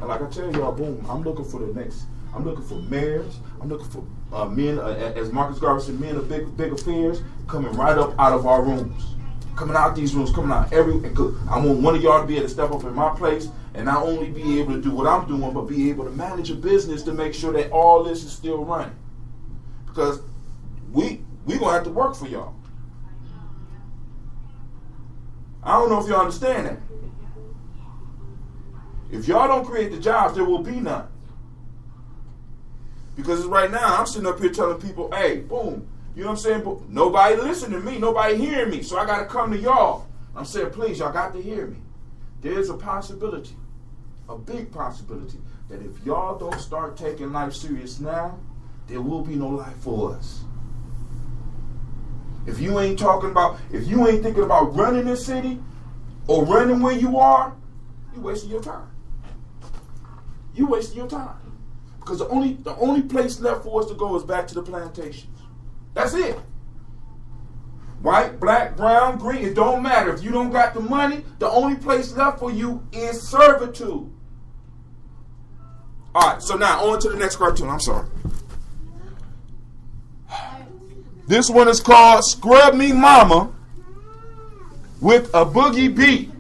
And like I tell y'all, boom, I'm looking for mayors. I'm looking for men, as Marcus Garvey said, men of big affairs coming right up out of our rooms. Coming out these rooms, coming out I want one of y'all to be able to step up in my place and not only be able to do what I'm doing, but be able to manage a business to make sure that all this is still running. Because we gonna have to work for y'all. I don't know if y'all understand that. If y'all don't create the jobs, there will be none. Because right now, I'm sitting up here telling people, hey, boom, you know what I'm saying? But nobody listening to me, nobody hearing me, so I got to come to y'all. I'm saying, please, y'all got to hear me. There's a possibility, a big possibility, that if y'all don't start taking life serious now, there will be no life for us. If you ain't thinking about running this city or running where you are, you're wasting your time. You're wasting your time. Because the only place left for us to go is back to the plantations. That's it. White, black, brown, green, it don't matter. If you don't got the money, the only place left for you is servitude. All right, so now on to the next cartoon. I'm sorry. This one is called Scrub Me Mama with a Boogie beat.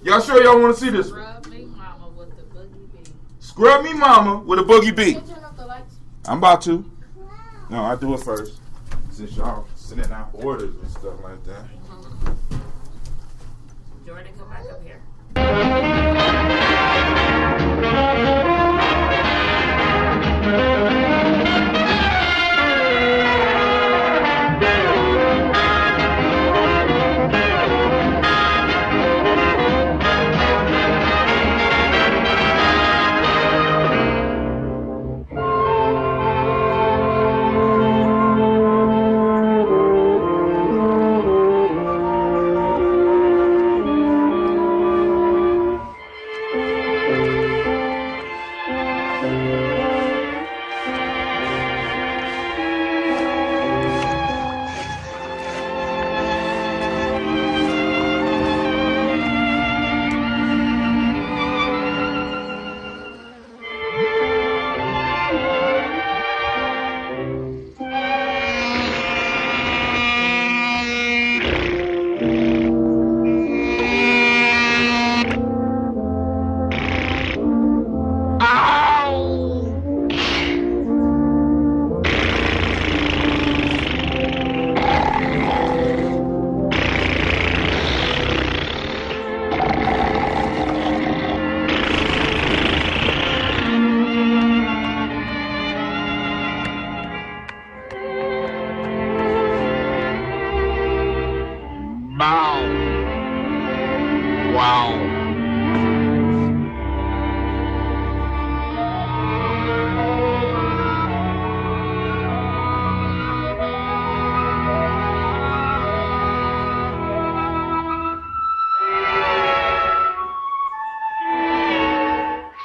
Y'all sure y'all want to see this one? Scrub Me Mama with a Boogie beat. Scrub Me Mama with a Boogie beat. I'm about to. No, I do it first. Since y'all sending out orders and stuff like that. Jordan, come back up here.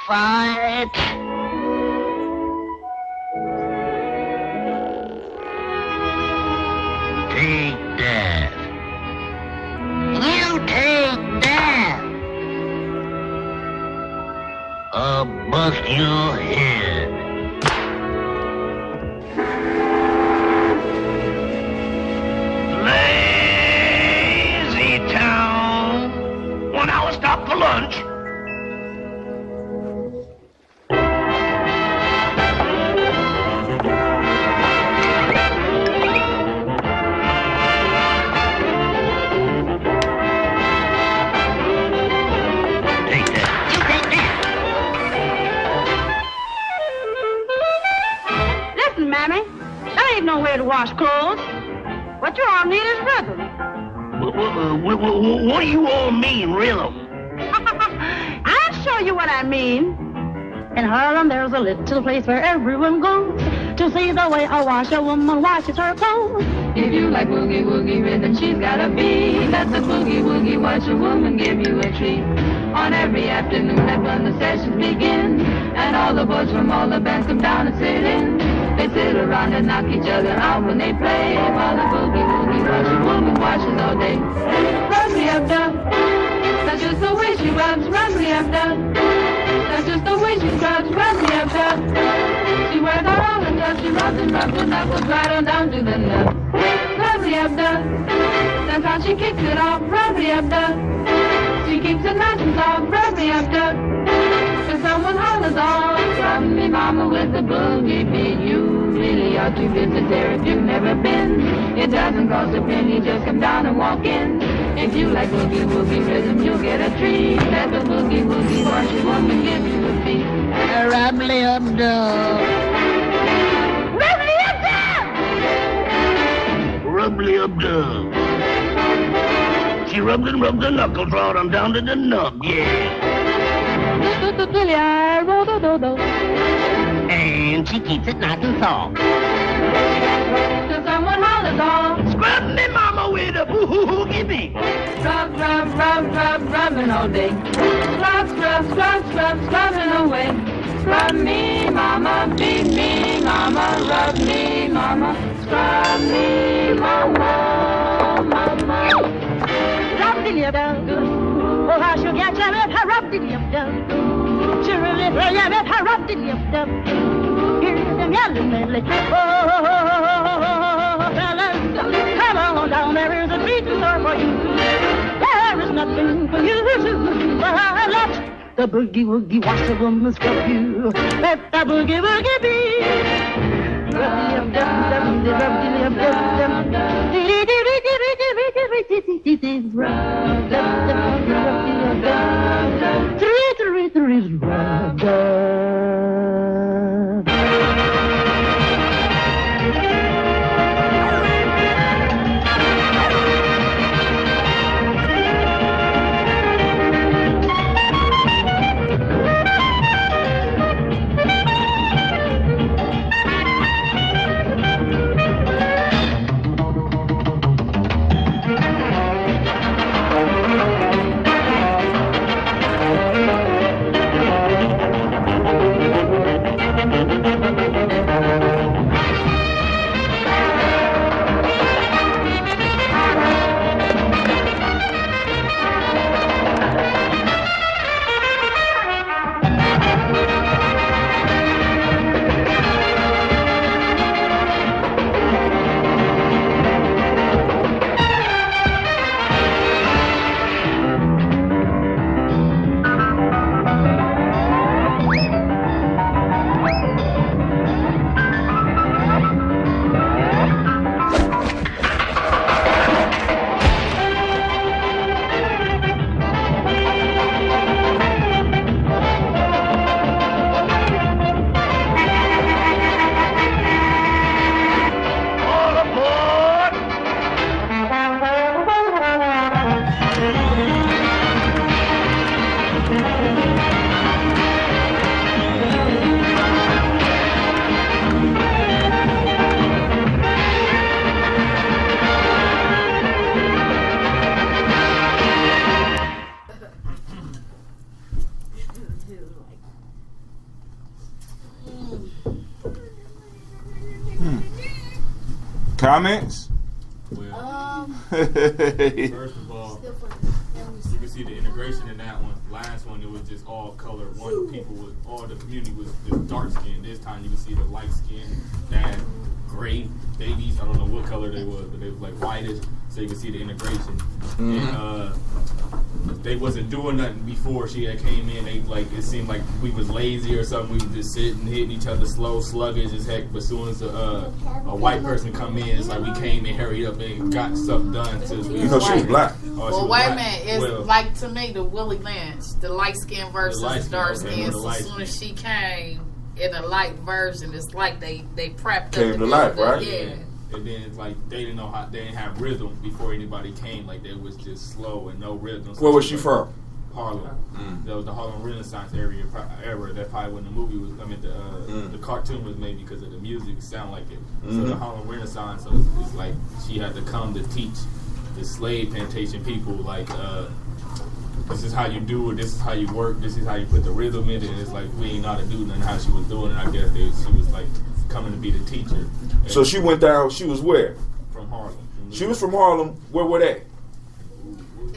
Fight. Take that. You take that. I'll bust your head. Lazy town. 1 hour stop for lunch. Nowhere to wash clothes. What you all need is rhythm. What do you all mean, rhythm? I'll show you what I mean. In Harlem, there's a little place where everyone goes to see the way a washerwoman washes her clothes. If you like boogie woogie rhythm, she's got a beat. Let the boogie woogie washerwoman give you a treat. On every afternoon, that's when the sessions begin, and all the boys from all the bands come down and sit in. They sit around and knock each other out when they play, while the boogie woogie washerwoman washes all day. Rub me up, down. That's just the way she rubs. Rub me up, down. That's just the way the knuckles right on down to the nuts. Rub-a-dub-dub. That's how she kicks it off. Rub-a-dub-dub. She keeps it nice and soft. Rub-a-dub-dub. If someone hollers off, from me mama with the boogie beat, you really ought to visit there if you've never been. It doesn't cost a penny, just come down and walk in. If you like boogie woogie rhythm, you'll get a treat. Let the boogie woogie wash your woman, give you a beat. Rubbly-up-dub. Rubbly-up-dub. She rubs and rubs the knuckles right on down to the nub, yeah. And she keeps it nice and soft. Till someone hollers off. Scrub me mama with a boogie beat. Rub, rub, rub, rub, rubbing all day. Scrub, scrub, scrub, scrub, scrubbing away. Scrub me, mama, beat me, mama, rub me, mama, scrub me, mama, mama. Rub-de-dub-dub. Oh, how she'll get you with her rub-de-dub-dub. She'll really throw you with her rub-de-dub-dub. Hear them yelling medley. Oh, fellas, come on down. There is a treat in store for you. There is nothing for you to do. Let the boogie-woogie wash the woman scrub you. Let the boogie-woogie be. Rub-de-dub-dub, rub-de-dub-dub. Comments? Well, first of all, you can see the integration in that one. Last one, it was just all color. One people was all the community was just dark skin. This time you can see the light skin, that gray babies. I don't know what color they was, but they was like whitish. So you can see the integration. And they wasn't doing nothing before she had came in. They like it seemed like we was lazy or something. We was just sitting, hitting each other slow, sluggish as heck. But as soon as a white person come in, it's like we came and hurried up and got stuff done. You know she was black. Well, wait a minute. It's like to me the Willie Lynch, the light skin versus the dark skin. So as soon as she came in a light version, it's like they prepped came to life, right? Yeah. And then it's like they didn't know how they didn't have rhythm before anybody came. Like they was just slow and no rhythm. So where was she from? Harlem. That was the Harlem Renaissance era. That's probably when the movie was. I mean, the cartoon was made because of the music. Sound like it. So the Harlem Renaissance. So it's like she had to come to teach the slave plantation people like. This is how you do it. This is how you work. This is how you put the rhythm in it. And it's like we ain't know how to do nothing. How she was doing it. I guess she was like coming to be the teacher. So she went down. She was where? From Harlem. She was from Harlem. Where were they?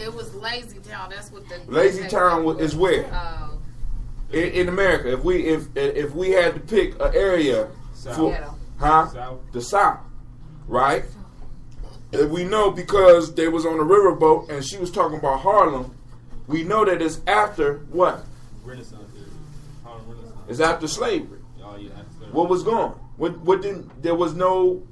It was Lazy Town. That's what the Lazy Town is where? In America. If we had to pick an area, South. The South, right? And we know because they was on a riverboat and she was talking about Harlem. We know that it's after what? Renaissance. Harlem Renaissance. It's after slavery. Oh yeah, after slavery. What was gone? What didn't? There was no.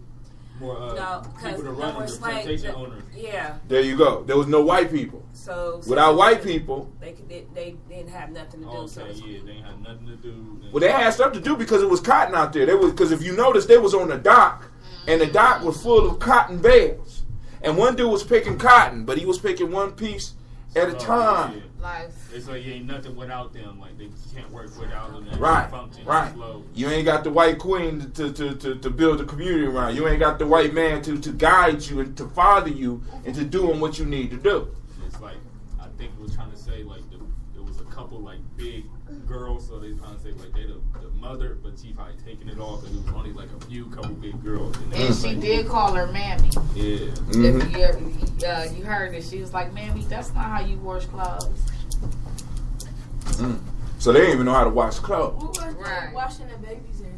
More people to run the plantation owners. Yeah. There you go. There was no white people. So without white people, they didn't have nothing to do. Okay, yeah, they had nothing to do. Well, they had stuff to do because it was cotton out there. They was because if you notice, they was on the dock, and the dock was full of cotton bales, and one dude was picking cotton, but he was picking one piece at a time. Life. It's like you ain't nothing without them. Like they can't work without them. Right, function, right. You ain't got the white queen to build the community around. You ain't got the white man to guide you and to father you into doing what you need to do. It's like I think it was trying to say like there was a couple like big girls, so they trying to say like they the mother, but she probably taking it off, and it was only like a couple big girls. And she did call her Mammy. Yeah. If you heard it, she was like, Mammy, that's not how you wash clothes. So they didn't even know how to wash clothes. Who was washing the babies in?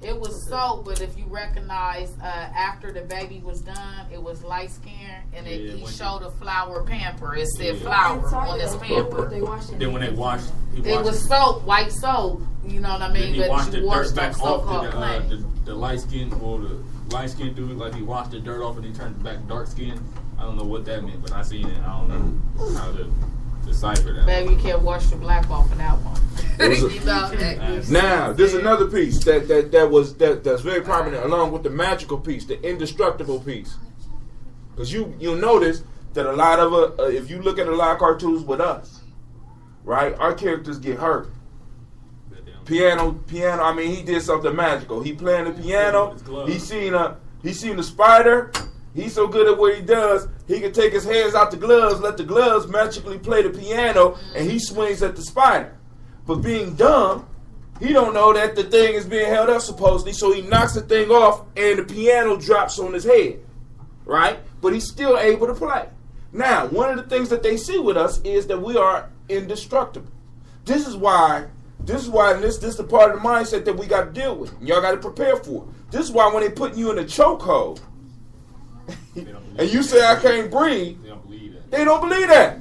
It was soap, but if you recognize, after the baby was done, it was light skin, and he showed a flower pamper. It said flower on his pamper. Then when they washed, it was soap, white soap. You know what I mean? He washed the dirt back off the light skin or the light skin dude. Like he washed the dirt off and he turned it back dark skin. I don't know what that meant, but I seen it. I don't know how to decipher that. Baby, you can't wash the black off of that one. Now, there's another piece that's very prominent, along with the magical piece, the indestructible piece. Because you'll notice that a lot of if you look at a lot of cartoons with us, right, our characters get hurt. Piano. I mean, he did something magical. He playing the piano. He seen a spider. He's so good at what he does, he can take his hands out the gloves, let the gloves magically play the piano, and he swings at the spider. But being dumb, he don't know that the thing is being held up supposedly, so he knocks the thing off, and the piano drops on his head, right? But he's still able to play. Now, one of the things that they see with us is that we are indestructible. This is why, and this is the part of the mindset that we got to deal with. And y'all got to prepare for it. This is why when they put you in a chokehold, and you say I can't breathe, they don't believe that.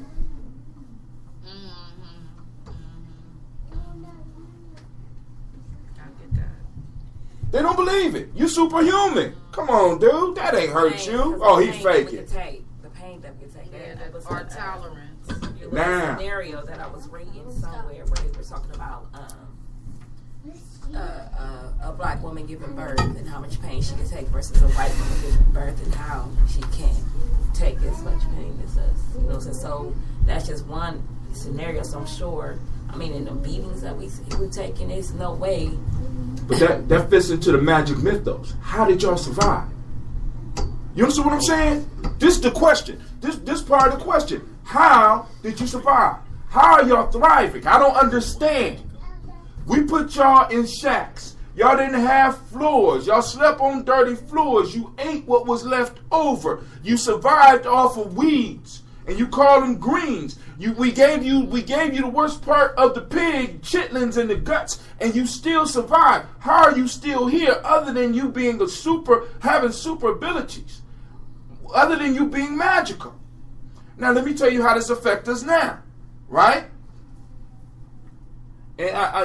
They don't believe it. You superhuman. Come on, dude. That ain't hurt you. Oh, he faking. The pain that we take. Yeah, that was our tolerance. It was a scenario that I was reading somewhere where they were talking about a black woman giving birth and how much pain she can take versus a white woman giving birth and how she can't take as much pain as us. You know, so that's just one scenario. So I'm sure, I mean, in the beatings that we're taking, there's no way. But that fits into the magic mythos. How did y'all survive? You understand what I'm saying? This is the question. This part of the question. How did you survive? How are y'all thriving? I don't understand. We put y'all in shacks. Y'all didn't have floors. Y'all slept on dirty floors. You ate what was left over. You survived off of weeds, and you call them greens. We gave you the worst part of the pig, chitlins and the guts, and you still survived. How are you still here, other than you being having super abilities, other than you being magical? Now let me tell you how this affects us now, right? And I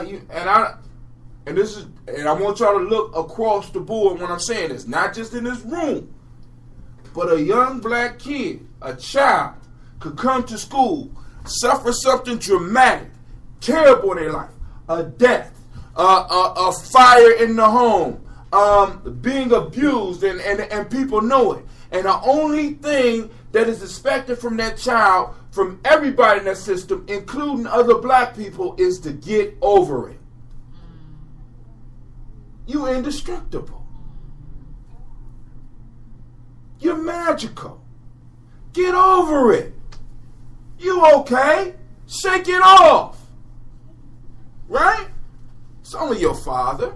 want y'all to look across the board when I'm saying this, not just in this room, but a young black kid, a child, could come to school, suffer something dramatic, terrible in their life, a death, a fire in the home, being abused, and people know it. And the only thing that is expected from that child, from everybody in that system, including other black people, is to get over it. You're indestructible. You're magical. Get over it. You okay? Shake it off. Right? It's only your father.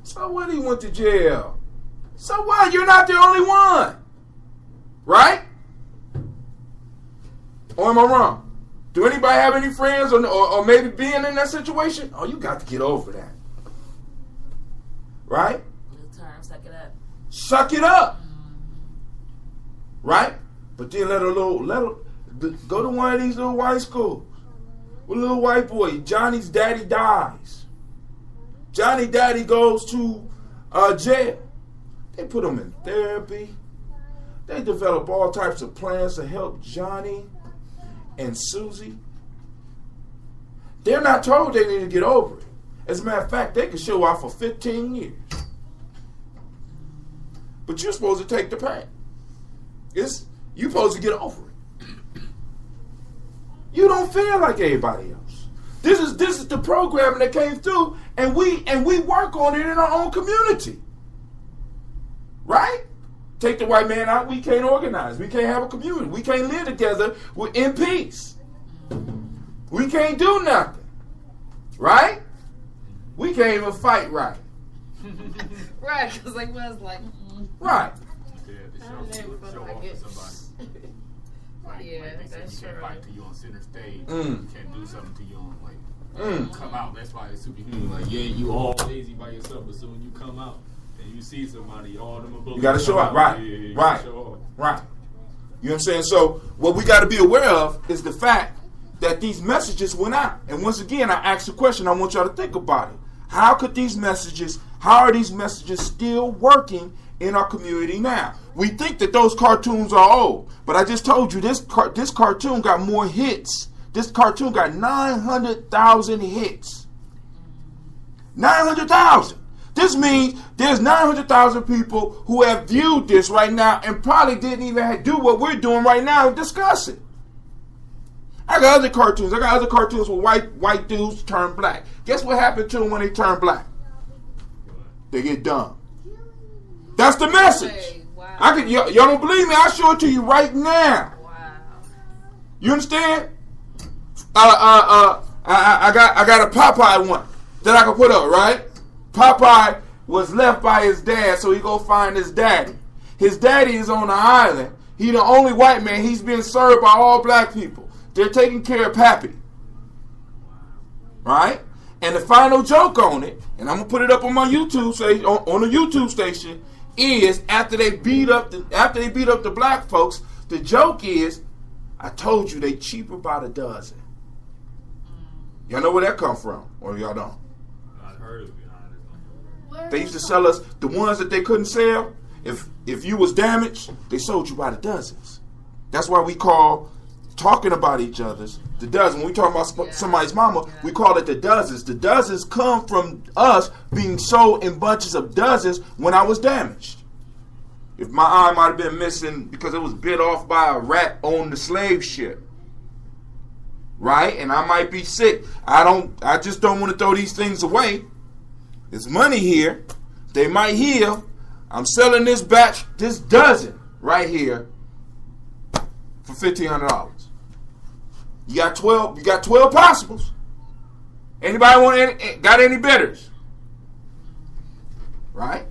So what, he went to jail? So what? You're not the only one. Right? Or am I wrong? Do anybody have any friends or maybe being in that situation? Oh, you got to get over that. right? New term, suck it up. Suck it up, right? But then let her go to one of these little white schools with a little white boy. Johnny's daddy dies. Johnny daddy goes to jail. They put him in therapy. They develop all types of plans to help Johnny and Susie. They're not told they need to get over it. As a matter of fact, they could show out for 15 years. But you're supposed to take the pain. You're supposed to get over it. You don't feel like everybody else. This is the programming that came through, and we work on it in our own community. Right? Take the white man out, we can't organize. We can't have a community. We can't live together in peace. We can't do nothing. Right? We can't even fight right. Right, because like was like right. Show off to somebody. Like that's you true. can't fight to you on center stage. You can't do something to you on come out. That's why it's superhuman. Like you all lazy by yourself, but soon you come out and you see somebody, all them abilities. You got to show up, right? Right. You know what I'm saying? So what we got to be aware of is the fact that these messages went out. And once again, I asked the question. I want y'all to think about it. How are these messages still working in our community now? We think that those cartoons are old, but I just told you this cartoon got more hits. This cartoon got 900,000 hits. 900,000. This means there's 900,000 people who have viewed this right now and probably didn't even do what we're doing right now and discuss it. I got other cartoons. Where white dudes turn black. Guess what happened to them when they turn black? They get dumb. That's the message. Wow. Y'all don't believe me? I'll show it to you right now. Wow. You understand? I got a Popeye one that I can put up, right? Popeye was left by his dad, so he go find his daddy. His daddy is on the island. He the only white man. He's being served by all black people. They're taking care of Pappy. Right? And the final joke on it, and I'm gonna put it up on my YouTube station, on the YouTube station, is after they beat up the black folks, the joke is, I told you they cheaper by the dozen. Y'all know where that come from, or y'all don't? I heard it. They used to sell us the ones that they couldn't sell. If you was damaged, they sold you by the dozens. That's why we call talking about each other's the dozen. When we talk about somebody's mama, we call it the dozens. The dozens come from us being sold in bunches of dozens when I was damaged. If my eye might have been missing because it was bit off by a rat on the slave ship, right? And I might be sick. I just don't want to throw these things away. There's money here. They might heal. I'm selling this batch, this dozen right here for $1,500. You got 12. You got 12 possibles. Anybody got any bidders? Right?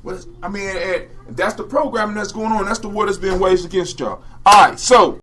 That's the programming that's going on. That's the war that's being waged against y'all. All right, so